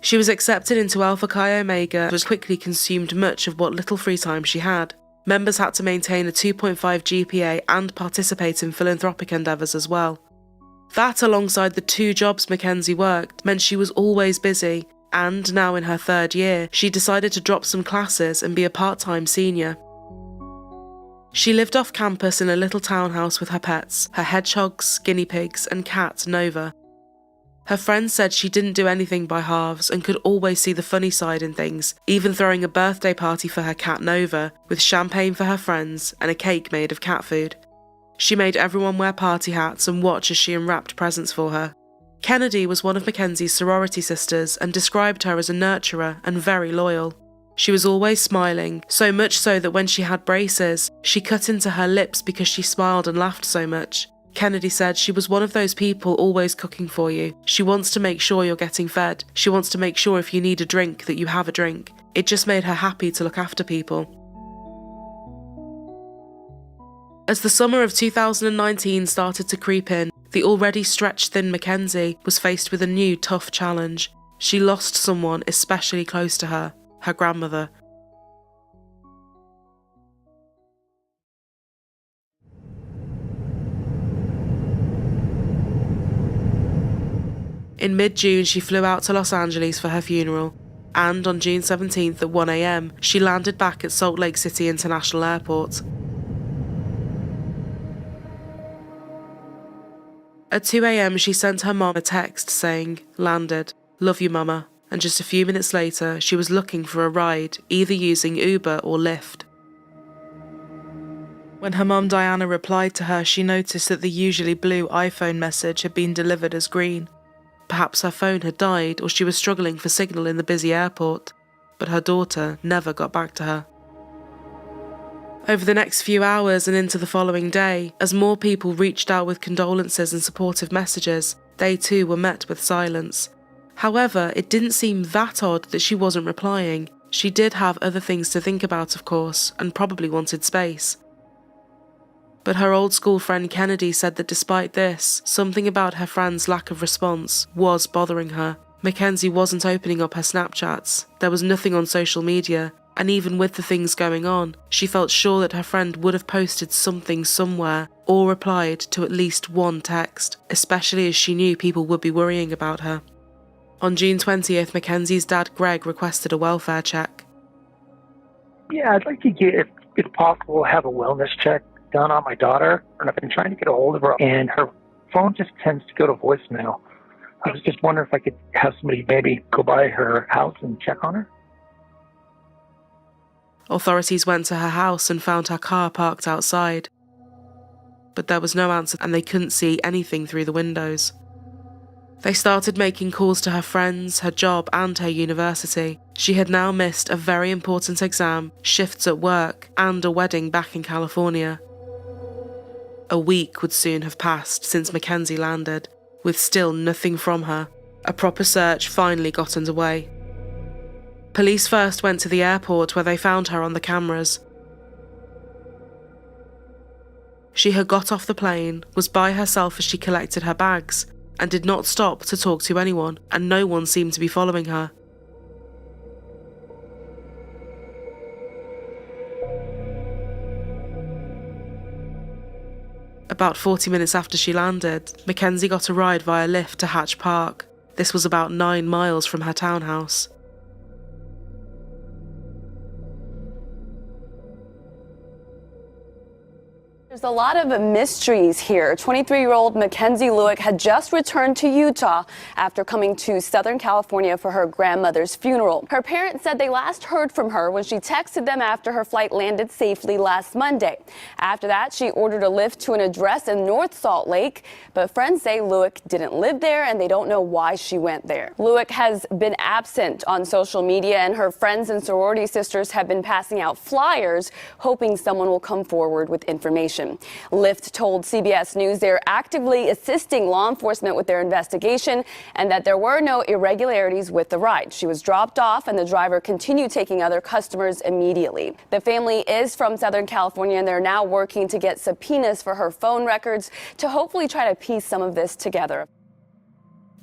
She was accepted into Alpha Chi Omega, but quickly consumed much of what little free time she had. Members had to maintain a 2.5 GPA and participate in philanthropic endeavours as well. That, alongside the 2 jobs Mackenzie worked, meant she was always busy, and now in her 3rd year, she decided to drop some classes and be a part-time senior. She lived off campus in a little townhouse with her pets, her hedgehogs, guinea pigs, and cat, Nova. Her friends said she didn't do anything by halves and could always see the funny side in things, even throwing a birthday party for her cat Nova, with champagne for her friends and a cake made of cat food. She made everyone wear party hats and watch as she unwrapped presents for her. Kennedy was one of Mackenzie's sorority sisters and described her as a nurturer and very loyal. She was always smiling, so much so that when she had braces, she cut into her lips because she smiled and laughed so much. Kennedy said she was one of those people always cooking for you. She wants to make sure you're getting fed. She wants to make sure if you need a drink that you have a drink. It just made her happy to look after people. As the summer of 2019 started to creep in, the already stretched thin Mackenzie was faced with a new tough challenge. She lost someone especially close to her, her grandmother. In mid-June, she flew out to Los Angeles for her funeral, and on June 17th at 1 a.m, she landed back at Salt Lake City International Airport. At 2 a.m, she sent her mom a text saying, "Landed. Love you, mama." And just a few minutes later, she was looking for a ride, either using Uber or Lyft. When her mom Diana replied to her, she noticed that the usually blue iPhone message had been delivered as green. Perhaps her phone had died or she was struggling for signal in the busy airport, but her daughter never got back to her. Over the next few hours and into the following day, as more people reached out with condolences and supportive messages, they too were met with silence. However, it didn't seem that odd that she wasn't replying. She did have other things to think about, of course, and probably wanted space. But her old school friend Kennedy said that despite this, something about her friend's lack of response was bothering her. Mackenzie wasn't opening up her Snapchats, there was nothing on social media, and even with the things going on, she felt sure that her friend would have posted something somewhere or replied to at least one text, especially as she knew people would be worrying about her. On June 20th, Mackenzie's dad Greg requested a welfare check. Yeah, I'd like to get, if possible, have a wellness check done on my daughter, and I've been trying to get a hold of her, and her phone just tends to go to voicemail. I was just wondering if I could have somebody maybe go by her house and check on her. Authorities went to her house and found her car parked outside. But there was no answer and they couldn't see anything through the windows. They started making calls to her friends, her job and her university. She had now missed a very important exam, shifts at work, and a wedding back in California. A week would soon have passed since Mackenzie landed, with still nothing from her. A proper search finally got underway. Police first went to the airport where they found her on the cameras. She had got off the plane, was by herself as she collected her bags, and did not stop to talk to anyone, and no one seemed to be following her. About 40 minutes after she landed, Mackenzie got a ride via Lyft to Hatch Park. This was about 9 miles from her townhouse. There's a lot of mysteries here. 23-year-old Mackenzie Lueck had just returned to Utah after coming to Southern California for her grandmother's funeral. Her parents said they last heard from her when she texted them after her flight landed safely last Monday. After that, she ordered a lift to an address in North Salt Lake, but friends say Lueck didn't live there and they don't know why she went there. Lueck has been absent on social media, and her friends and sorority sisters have been passing out flyers hoping someone will come forward with information. Lyft told CBS News they're actively assisting law enforcement with their investigation and that there were no irregularities with the ride. She was dropped off and the driver continued taking other customers immediately. The family is from Southern California and they're now working to get subpoenas for her phone records to hopefully try to piece some of this together.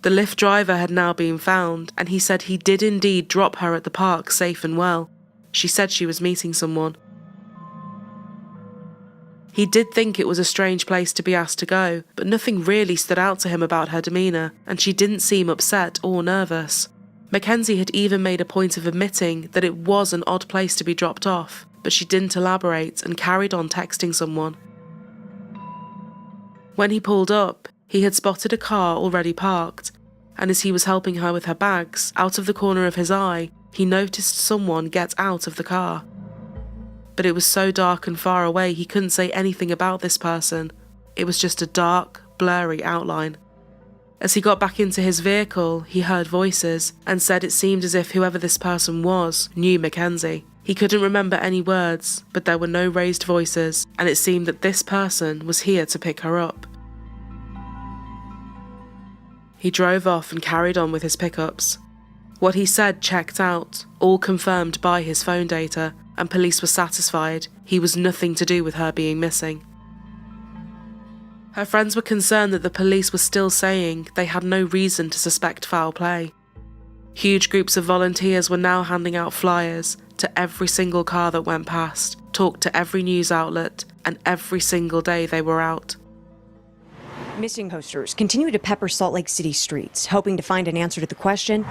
The Lyft driver had now been found, and he said he did indeed drop her at the park safe and well. She said she was meeting someone. He did think it was a strange place to be asked to go, but nothing really stood out to him about her demeanour, and she didn't seem upset or nervous. Mackenzie had even made a point of admitting that it was an odd place to be dropped off, but she didn't elaborate and carried on texting someone. When he pulled up, he had spotted a car already parked, and as he was helping her with her bags, out of the corner of his eye, he noticed someone get out of the car. But it was so dark and far away he couldn't say anything about this person. It was just a dark, blurry outline. As he got back into his vehicle, he heard voices and said it seemed as if whoever this person was knew Mackenzie. He couldn't remember any words, but there were no raised voices, and it seemed that this person was here to pick her up. He drove off and carried on with his pickups. What he said checked out, all confirmed by his phone data, and police were satisfied he was nothing to do with her being missing. Her friends were concerned that the police were still saying they had no reason to suspect foul play. Huge groups of volunteers were now handing out flyers to every single car that went past, talked to every news outlet, and every single day they were out. Missing posters continue to pepper Salt Lake City streets, hoping to find an answer to the question,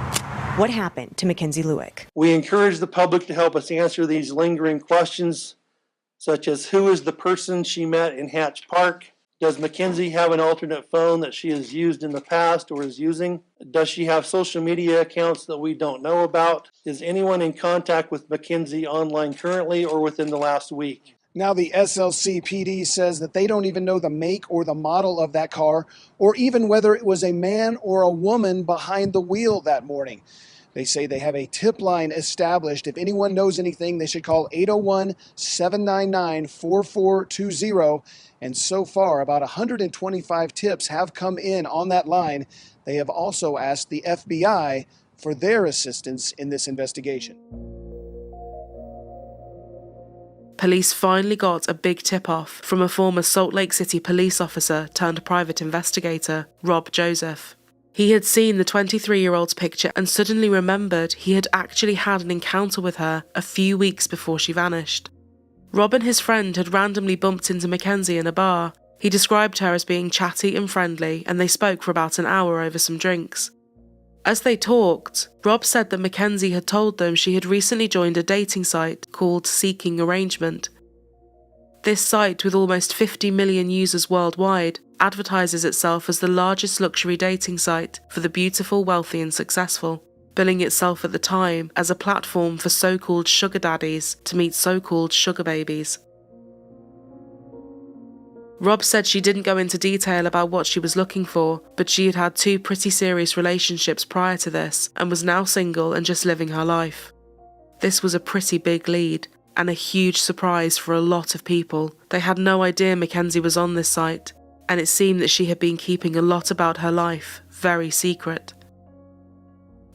what happened to Mackenzie Lueck? We encourage the public to help us answer these lingering questions, such as who is the person she met in Hatch Park? Does Mackenzie have an alternate phone that she has used in the past or is using? Does she have social media accounts that we don't know about? Is anyone in contact with Mackenzie online currently or within the last week? Now the SLCPD says that they don't even know the make or the model of that car, or even whether it was a man or a woman behind the wheel that morning. They say they have a tip line established. If anyone knows anything, they should call 801-799-4420. And so far, about 125 tips have come in on that line. They have also asked the FBI for their assistance in this investigation. Police finally got a big tip-off from a former Salt Lake City police officer turned private investigator, Rob Joseph. He had seen the 23-year-old's picture and suddenly remembered he had actually had an encounter with her a few weeks before she vanished. Rob and his friend had randomly bumped into Mackenzie in a bar. He described her as being chatty and friendly, and they spoke for about an hour over some drinks. As they talked, Rob said that Mackenzie had told them she had recently joined a dating site called Seeking Arrangement. This site, with almost 50 million users worldwide, advertises itself as the largest luxury dating site for the beautiful, wealthy and successful, billing itself at the time as a platform for so-called sugar daddies to meet so-called sugar babies. Rob said she didn't go into detail about what she was looking for, but she had had 2 pretty serious relationships prior to this and was now single and just living her life. This was a pretty big lead and a huge surprise for a lot of people. They had no idea Mackenzie was on this site, and it seemed that she had been keeping a lot about her life very secret.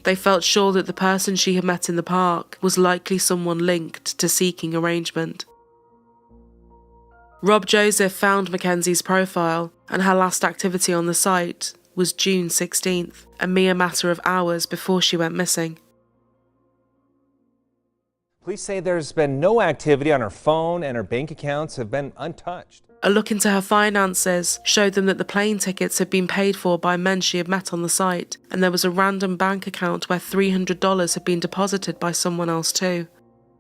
They felt sure that the person she had met in the park was likely someone linked to Seeking Arrangement. Rob Joseph found Mackenzie's profile, and her last activity on the site was June 16th, a mere matter of hours before she went missing. Police say there's been no activity on her phone and her bank accounts have been untouched. A look into her finances showed them that the plane tickets had been paid for by men she had met on the site, and there was a random bank account where $300 had been deposited by someone else too.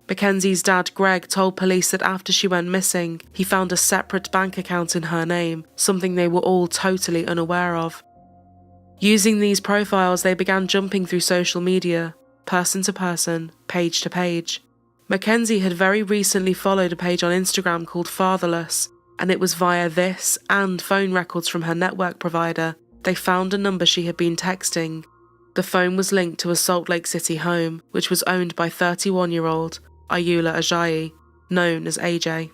Mackenzie's dad, Greg, told police that after she went missing, he found a separate bank account in her name, something they were all totally unaware of. Using these profiles, they began jumping through social media, person to person, page to page. Mackenzie had very recently followed a page on Instagram called Fatherless, and it was via this and phone records from her network provider they found a number she had been texting. The phone was linked to a Salt Lake City home, which was owned by 31-year-old Ayula Ajayi, known as AJ.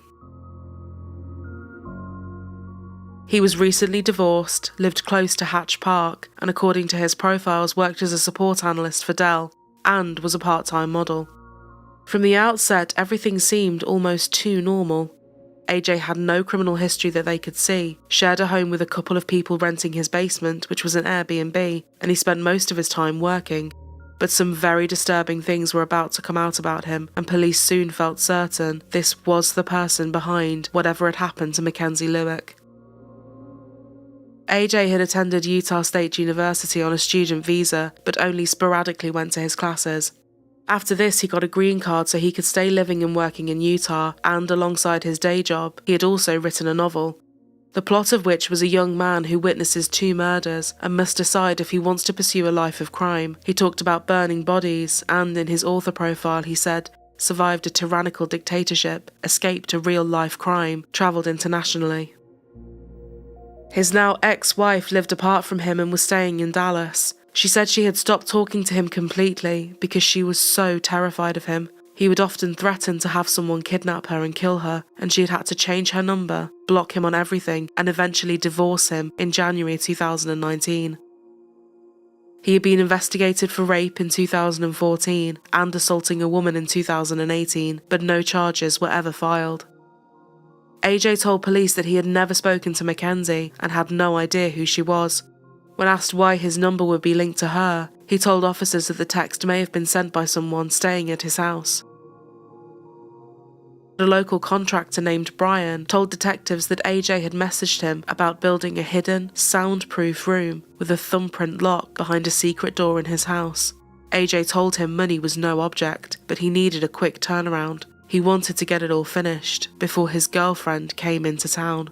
He was recently divorced, lived close to Hatch Park, and according to his profiles worked as a support analyst for Dell, and was a part-time model. From the outset, everything seemed almost too normal. AJ had no criminal history that they could see, shared a home with a couple of people renting his basement, which was an Airbnb, and he spent most of his time working. But some very disturbing things were about to come out about him, and police soon felt certain this was the person behind whatever had happened to Mackenzie Lueck. AJ had attended Utah State University on a student visa, but only sporadically went to his classes. After this, he got a green card so he could stay living and working in Utah, and alongside his day job, he had also written a novel. The plot of which was a young man who witnesses 2 murders and must decide if he wants to pursue a life of crime. He talked about burning bodies, and in his author profile he said, survived a tyrannical dictatorship, escaped a real-life crime, travelled internationally. His now ex-wife lived apart from him and was staying in Dallas. She said she had stopped talking to him completely because she was so terrified of him. He would often threaten to have someone kidnap her and kill her, and she had had to change her number, block him on everything, and eventually divorce him in January 2019. He had been investigated for rape in 2014 and assaulting a woman in 2018, but no charges were ever filed. AJ told police that he had never spoken to Mackenzie and had no idea who she was. When asked why his number would be linked to her, he told officers that the text may have been sent by someone staying at his house. A local contractor named Brian told detectives that AJ had messaged him about building a hidden, soundproof room with a thumbprint lock behind a secret door in his house. AJ told him money was no object, but he needed a quick turnaround. He wanted to get it all finished before his girlfriend came into town.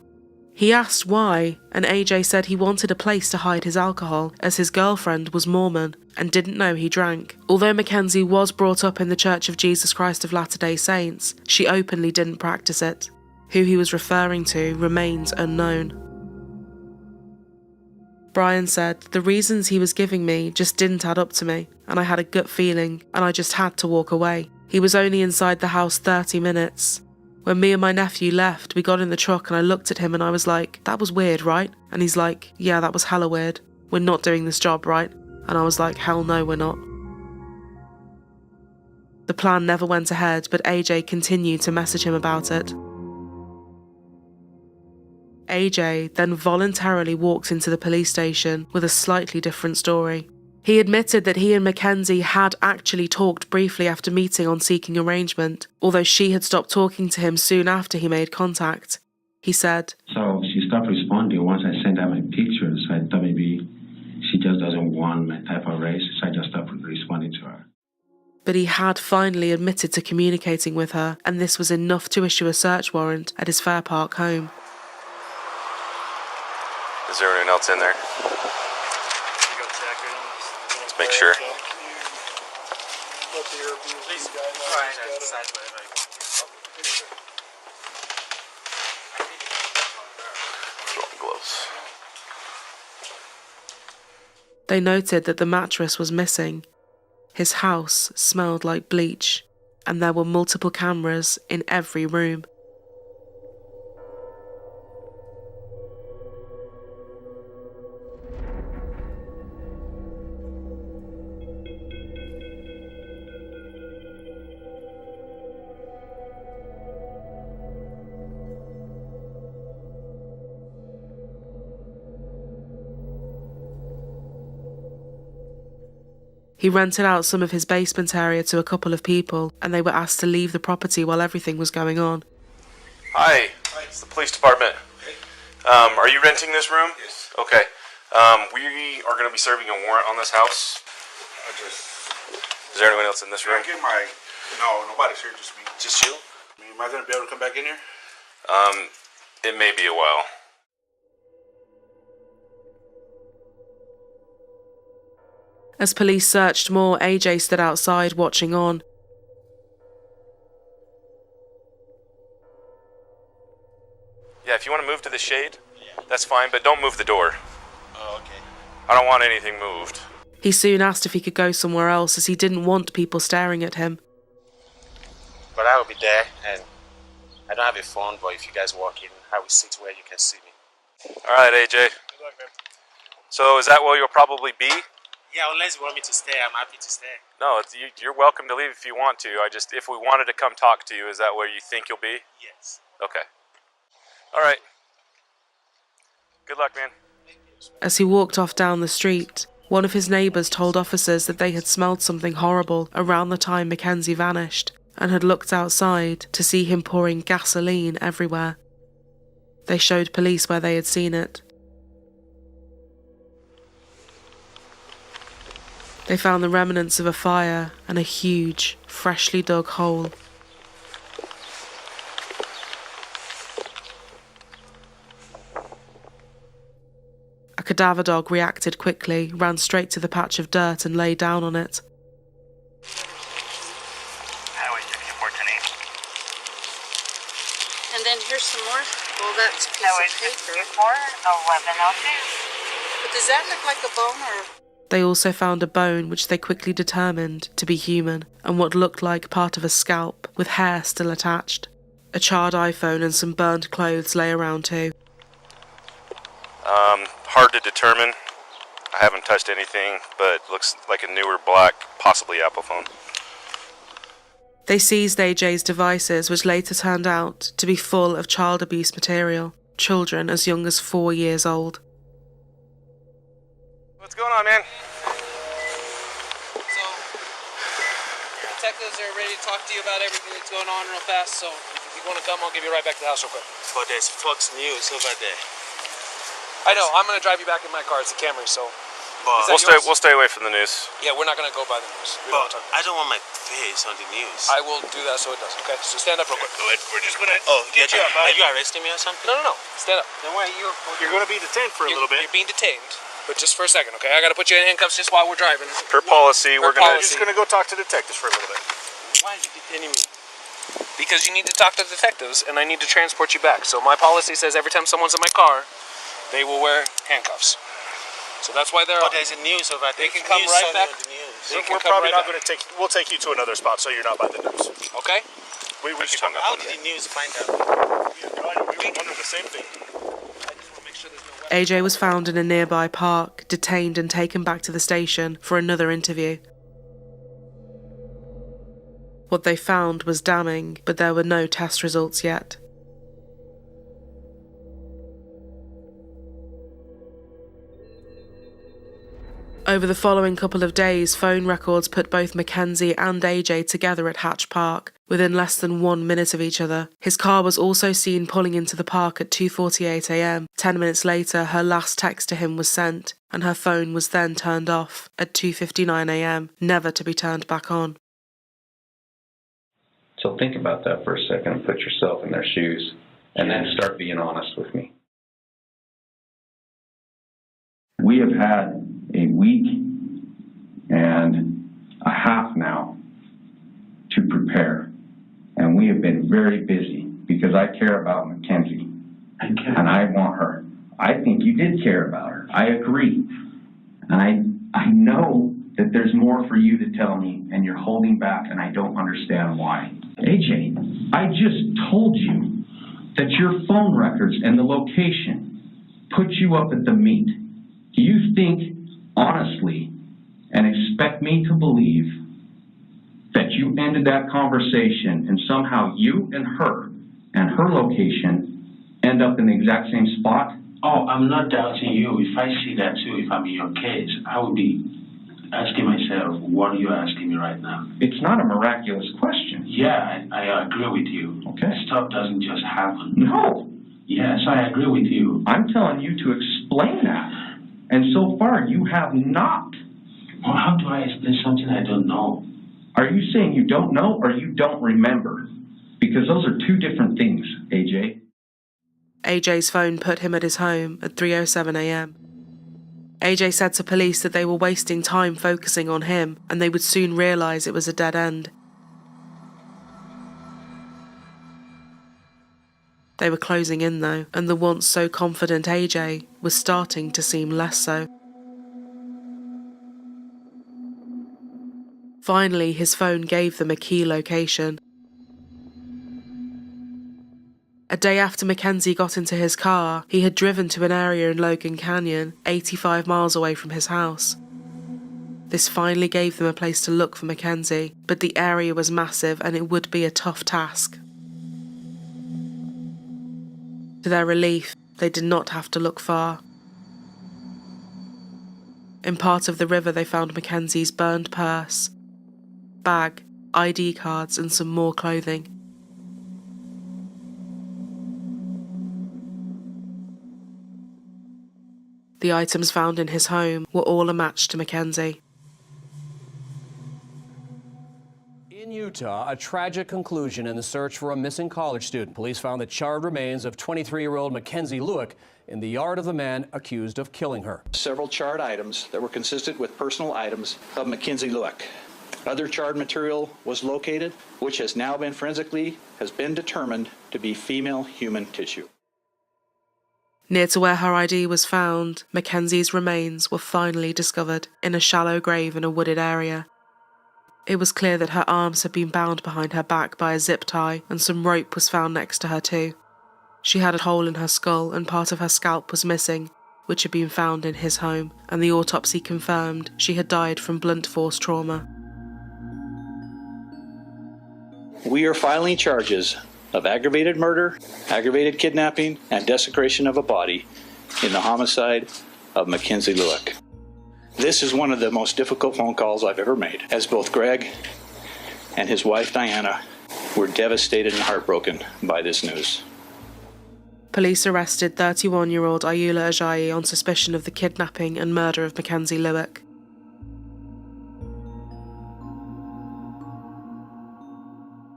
He asked why, and AJ said he wanted a place to hide his alcohol as his girlfriend was Mormon and didn't know he drank. Although Mackenzie was brought up in the Church of Jesus Christ of Latter-day Saints, she openly didn't practice it. Who he was referring to remains unknown. Brian said, the reasons he was giving me just didn't add up to me, and I had a gut feeling, and I just had to walk away. He was only inside the house 30 minutes. When me and my nephew left, we got in the truck and I looked at him and I was like, that was weird, right? And he's like, yeah, that was hella weird. We're not doing this job, right? And I was like, hell no, we're not. The plan never went ahead, but AJ continued to message him about it. AJ then voluntarily walked into the police station with a slightly different story. He admitted that he and Mackenzie had actually talked briefly after meeting on seeking arrangement, although she had stopped talking to him soon after he made contact. He said, so she stopped responding once I sent out my pictures. I thought maybe she just doesn't want my type of race, so I just stopped responding to her. But he had finally admitted to communicating with her, and this was enough to issue a search warrant at his Fair Park home. Is there anyone else in there? Let's make sure. Gloves. They noted that the mattress was missing. His house smelled like bleach, and there were multiple cameras in every room. He rented out some of his basement area to a couple of people, and they were asked to leave the property while everything was going on. Hi, it's the police department. Are you renting this room? Yes. Okay. We are going to be serving a warrant on this house. Is there anyone else in this room? No, nobody's here, just me. Just you? Am I going to be able to come back in here? It may be a while. As police searched more, AJ stood outside watching on. Yeah, if you want to move to the shade, that's fine, but don't move the door. Oh, okay. I don't want anything moved. He soon asked if he could go somewhere else as he didn't want people staring at him. But I will be there, and I don't have a phone, but if you guys walk in, I will sit where you can see me. Alright, AJ. Good luck, man. So is that where you'll probably be? Yeah, unless you want me to stay, I'm happy to stay. No, you're welcome to leave if you want to. If we wanted to come talk to you, is that where you think you'll be? Yes. Okay. All right. Good luck, man. As he walked off down the street, one of his neighbours told officers that they had smelled something horrible around the time Mackenzie vanished and had looked outside to see him pouring gasoline everywhere. They showed police where they had seen it. They found the remnants of a fire and a huge, freshly dug hole. A cadaver dog reacted quickly, ran straight to the patch of dirt and lay down on it. Highway 6410. And then here's some more. Well, that's a piece Highway of paper. 641102. But does that look like a bone or? They also found a bone which they quickly determined to be human, and what looked like part of a scalp, with hair still attached. A charred iPhone and some burned clothes lay around too. Hard to determine. I haven't touched anything, but looks like a newer black, possibly Apple phone. They seized AJ's devices, which later turned out to be full of child abuse material, children as young as 4 years old. What's going on, man? So, detectives are ready to talk to you about everything that's going on real fast, so if you want to come, I'll give you right back to the house real quick. But there's Fox News over there. I know, I'm going to drive you back in my car. It's a Camry, so... But We'll stay away from the news. Yeah, we're not going to go by the news. But I don't want my face on the news. I will do that so it doesn't, okay? So stand up real quick. We're just gonna. Oh, get you up, are you arresting me or something? No. Stand up. Then why you're gonna be detained for a little bit. You're being detained, but just for a second, okay? I got to put you in handcuffs just while we're driving. Per policy, we're just gonna go talk to detectives for a little bit. Why are you detaining me? Because you need to talk to detectives, and I need to transport you back. So my policy says every time someone's in my car, they will wear handcuffs. So that's why they're. But there's a news over there. They can come right back. We're probably not gonna take. We'll take you to another spot so you're not by the news. Okay. We can hung up. How did the news find out? We were wondering the same thing. I just want to make sure there's no weapons. AJ was found in a nearby park, detained and taken back to the station for another interview. What they found was damning, but there were no test results yet. Over the following couple of days, phone records put both Mackenzie and AJ together at Hatch Park, within less than 1 minute of each other. His car was also seen pulling into the park at 2:48 a.m. 10 minutes later, her last text to him was sent, and her phone was then turned off at 2:59 a.m., never to be turned back on. So think about that for a second and put yourself in their shoes, and then start being honest with me. We have had a week and a half now to prepare, and we have been very busy because I care about Mackenzie and I want her. I think you did care about her. I agree. And I know that there's more for you to tell me, and you're holding back, and I don't understand why. AJ, I just told you that your phone records and the location put you up at the meet. Do you think honestly and expect me to believe that you ended that conversation and somehow you and her location end up in the exact same spot? Oh, I'm not doubting you. If I see that too, if I'm in your case, I would be asking myself, what are you asking me right now? It's not a miraculous question. Yeah, I agree with you. Okay. Stuff doesn't just happen. No. Yes, I agree with you. I'm telling you to explain that. And so far, you have not. Well, how do I explain something I don't know? Are you saying you don't know or you don't remember? Because those are two different things, AJ. AJ's phone put him at his home at 3:07 a.m. AJ said to police that they were wasting time focusing on him and they would soon realise it was a dead end. They were closing in though, and the once so confident AJ was starting to seem less so. Finally, his phone gave them a key location. A day after Mackenzie got into his car, he had driven to an area in Logan Canyon, 85 miles away from his house. This finally gave them a place to look for Mackenzie, but the area was massive and it would be a tough task. To To their relief, they did not have to look far. In part of the river, they found Mackenzie's burned purse, bag, ID cards, and some more clothing. The items found in his home were all a match to Mackenzie. In Utah, a tragic conclusion in the search for a missing college student. Police found the charred remains of 23-year-old Mackenzie Lueck in the yard of the man accused of killing her. Several charred items that were consistent with personal items of Mackenzie Lueck. Other charred material was located, which has now been determined to be female human tissue. Near to where her ID was found, Mackenzie's remains were finally discovered in a shallow grave in a wooded area. It was clear that her arms had been bound behind her back by a zip tie, and some rope was found next to her too. She had a hole in her skull and part of her scalp was missing, which had been found in his home, and the autopsy confirmed she had died from blunt force trauma. We are filing charges of aggravated murder, aggravated kidnapping, and desecration of a body in the homicide of Mackenzie Lueck. This is one of the most difficult phone calls I've ever made, as both Greg and his wife Diana were devastated and heartbroken by this news. Police arrested 31-year-old Ayoola Ajayi on suspicion of the kidnapping and murder of Mackenzie Lueck.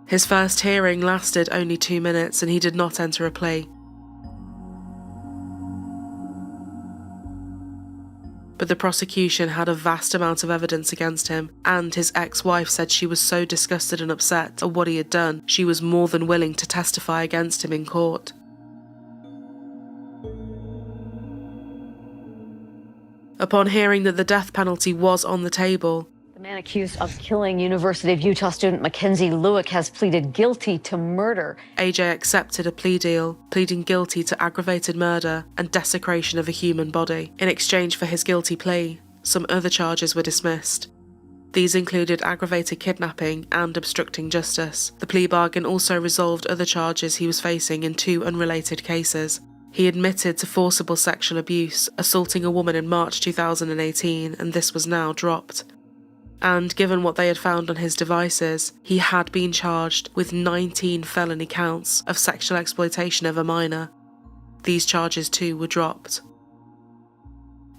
His first hearing lasted only 2 minutes and he did not enter a plea. But the prosecution had a vast amount of evidence against him, and his ex-wife said she was so disgusted and upset at what he had done, she was more than willing to testify against him in court. Upon hearing that the death penalty was on the table, the man accused of killing University of Utah student Mackenzie Lueck has pleaded guilty to murder. AJ accepted a plea deal, pleading guilty to aggravated murder and desecration of a human body. In exchange for his guilty plea, some other charges were dismissed. These included aggravated kidnapping and obstructing justice. The plea bargain also resolved other charges he was facing in 2 unrelated cases. He admitted to forcible sexual abuse, assaulting a woman in March 2018, and this was now dropped. And given what they had found on his devices, he had been charged with 19 felony counts of sexual exploitation of a minor. These charges too were dropped.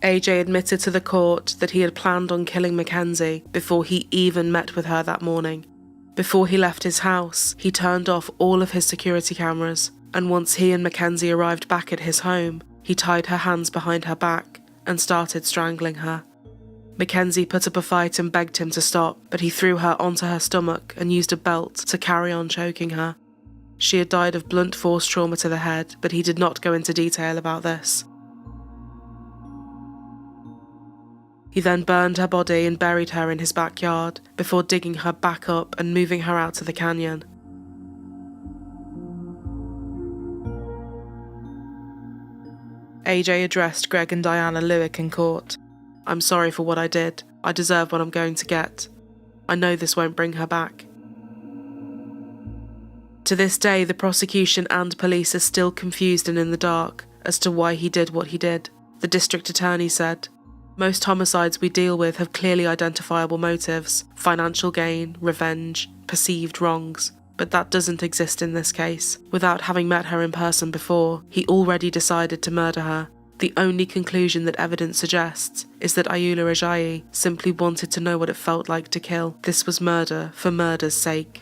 AJ admitted to the court that he had planned on killing Mackenzie before he even met with her that morning. Before he left his house, he turned off all of his security cameras, and once he and Mackenzie arrived back at his home, he tied her hands behind her back and started strangling her. Mackenzie put up a fight and begged him to stop, but he threw her onto her stomach and used a belt to carry on choking her. She had died of blunt force trauma to the head, but he did not go into detail about this. He then burned her body and buried her in his backyard, before digging her back up and moving her out to the canyon. AJ addressed Greg and Diana Lueck in court. "I'm sorry for what I did. I deserve what I'm going to get. I know this won't bring her back." To this day, the prosecution and police are still confused and in the dark as to why he did what he did. The district attorney said, "Most homicides we deal with have clearly identifiable motives: financial gain, revenge, perceived wrongs. But that doesn't exist in this case. Without having met her in person before, he already decided to murder her. The only conclusion that evidence suggests is that Ayoola Ajayi simply wanted to know what it felt like to kill. This was murder for murder's sake."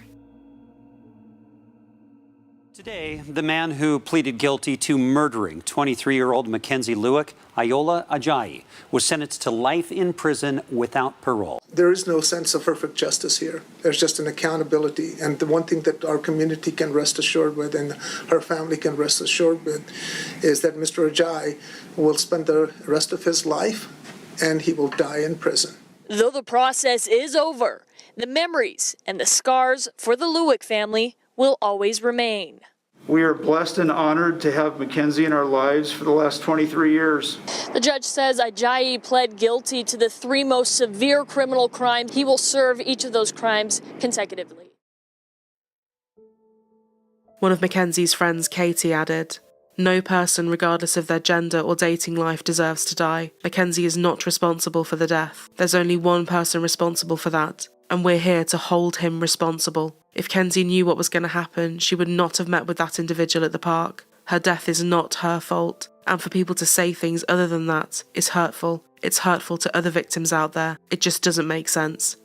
Today, the man who pleaded guilty to murdering 23-year-old Mackenzie Lueck, Ayoola Ajayi, was sentenced to life in prison without parole. There is no sense of perfect justice here. There's just an accountability. And the one thing that our community can rest assured with, and her family can rest assured with, is that Mr. Ajayi will spend the rest of his life and he will die in prison. Though the process is over, the memories and the scars for the Lueck family will always remain. We are blessed and honored to have Mackenzie in our lives for the last 23 years. The judge says Ajayi pled guilty to the 3 most severe criminal crimes. He will serve each of those crimes consecutively. One of Mackenzie's friends, Katie, added, No person, regardless of their gender or dating life, deserves to die. Mackenzie is not responsible for the death. There's only one person responsible for that, and we're here to hold him responsible. If Kenzie knew what was going to happen, she would not have met with that individual at the park. Her death is not her fault, and for people to say things other than that is hurtful. It's hurtful to other victims out there. It just doesn't make sense.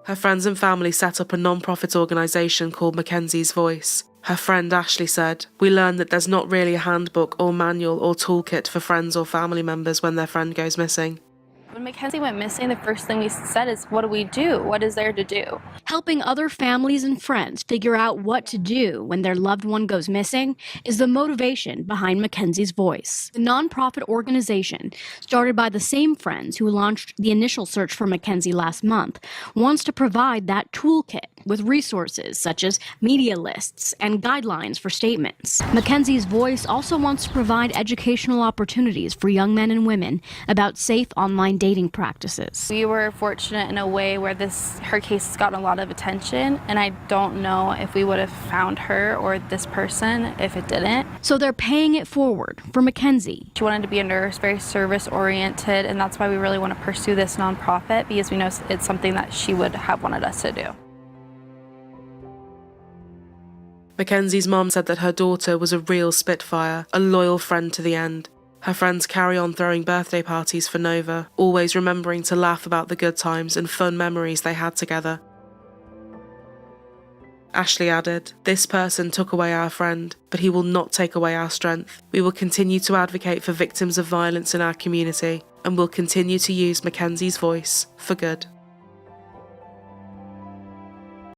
Her friends and family set up a non-profit organisation called Mackenzie's Voice. Her friend Ashley said, "We learned that there's not really a handbook or manual or toolkit for friends or family members when their friend goes missing. When Mackenzie went missing, the first thing we said is, what do we do? What is there to do? Helping other families and friends figure out what to do when their loved one goes missing is the motivation behind Mackenzie's Voice. The nonprofit organization, started by the same friends who launched the initial search for Mackenzie last month, wants to provide that toolkit with resources such as media lists and guidelines for statements. Mackenzie's Voice also wants to provide educational opportunities for young men and women about safe online dating practices. We were fortunate in a way where her case has gotten a lot of attention, and I don't know if we would have found her or this person if it didn't. So they're paying it forward for Mackenzie. She wanted to be a nurse, very service-oriented, and that's why we really want to pursue this nonprofit, because we know it's something that she would have wanted us to do. Mackenzie's mom said that her daughter was a real spitfire, a loyal friend to the end. Her friends carry on throwing birthday parties for Nova, always remembering to laugh about the good times and fun memories they had together. Ashley added, "This person took away our friend, but he will not take away our strength. We will continue to advocate for victims of violence in our community, and will continue to use Mackenzie's Voice for good."